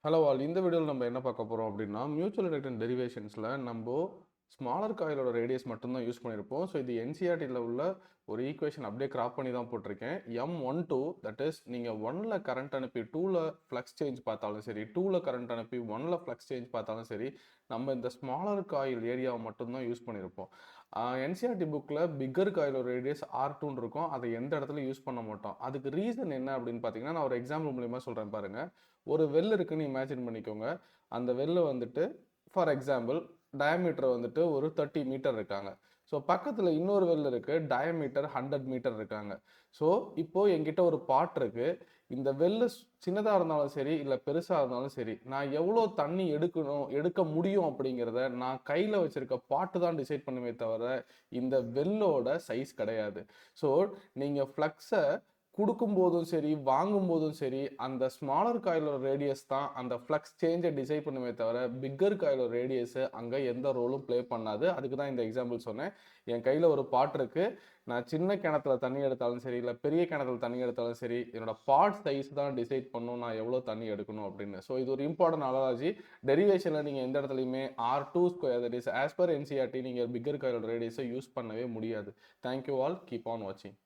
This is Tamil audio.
Hello all. இந்த வீடியோவில் நம்ம என்ன பார்க்க போகிறோம் அப்படின்னா, மியூச்சுவல் ரிலேட்டட் டெரிவேஷன்ஸில் நம்ம ஸ்மாலர் காயிலோட ரேடியஸ் மட்டும்தான் யூஸ் பண்ணியிருப்போம். ஸோ இது என்சிஆர்டியில் உள்ள ஒரு ஈக்குவேஷன் அப்படியே கிராப் பண்ணி தான் போட்டிருக்கேன். M12 தட் இஸ் நீங்கள் 1ல் கரண்ட் அனுப்பி 2ல் ஃப்ளக்ஸ் சேஞ்ச் பார்த்தாலும் சரி, 2ல் கரண்ட் அனுப்பி 1ல் ஃப்ளக்ஸ் சேஞ்ச் பார்த்தாலும் சரி, நம்ம இந்த ஸ்மாலர் காயில் ஏரியாவை மட்டும்தான் யூஸ் பண்ணியிருப்போம். என்சிஆர்டி புக்கில் பிக்கர் காயிலோட ரேடியஸ் R2 இருக்கும். அதை எந்த இடத்துல யூஸ் பண்ண மாட்டோம். அதுக்கு ரீசன் என்ன அப்படின்னு பார்த்தீங்கன்னா, நான் ஒரு எக்ஸாம்பிள் மூலியமாக சொல்கிறேன் பாருங்கள். ஒரு வெல் இருக்குன்னு இமேஜின் பண்ணிக்கோங்க. அந்த வெல்ல வந்துட்டு ஃபார் எக்ஸாம்பிள் டயாமீட்டர் வந்துட்டு ஒரு 30 மீட்டர் இருக்காங்க. ஸோ பக்கத்தில் இன்னொரு வெல் இருக்கு, டயாமீட்டர் 100 மீட்டர் இருக்காங்க. ஸோ இப்போ என்கிட்ட ஒரு பாட் இருக்கு. இந்த வெல்லு சின்னதாக இருந்தாலும் சரி, இல்லை பெருசாக இருந்தாலும் சரி, நான் எவ்வளோ தண்ணி எடுக்க முடியும் அப்படிங்கிறத நான் கையில் வச்சிருக்க பாட்டு தான் டிசைட் பண்ணுமே தவிர இந்த வெல்லோட சைஸ் கிடையாது. ஸோ நீங்கள் ஃப்ளக்ஸை கொடுக்கும்போதும் சரி, வாங்கும்போதும் சரி, அந்த ஸ்மாலர் காயிலோட ரேடியஸ் தான் அந்த ஃப்ளக்ஸ் சேஞ்சை டிசைட் பண்ணுமே தவிர பிக்கர் காயிலோட ரேடியஸ் அங்கே எந்த ரோலும் ப்ளே பண்ணாது. அதுக்கு தான் இந்த எக்ஸாம்பிள் சொன்னேன். என் கையில் ஒரு பாட் இருக்கு. நான் சின்ன கிணத்துல தண்ணி எடுத்தாலும் சரி, இல்லை பெரிய கிணத்துல தண்ணி எடுத்தாலும் சரி, என்னோட பாட் சைஸ் தான் டிசைட் பண்ணும் நான் எவ்வளோ தண்ணி எடுக்கணும் அப்படின்னு. ஸோ இது ஒரு இம்பார்ட்டன்ட் அனாலஜி. டெரிவேஷனில் நீங்கள் எந்த இடத்துலையுமே R2² that is as per NCERT நீங்கள் பிக்கர் காயிலோட ரேடியஸை யூஸ் பண்ணவே முடியாது. Thank you all. கீப் ஆன் வாட்சிங்.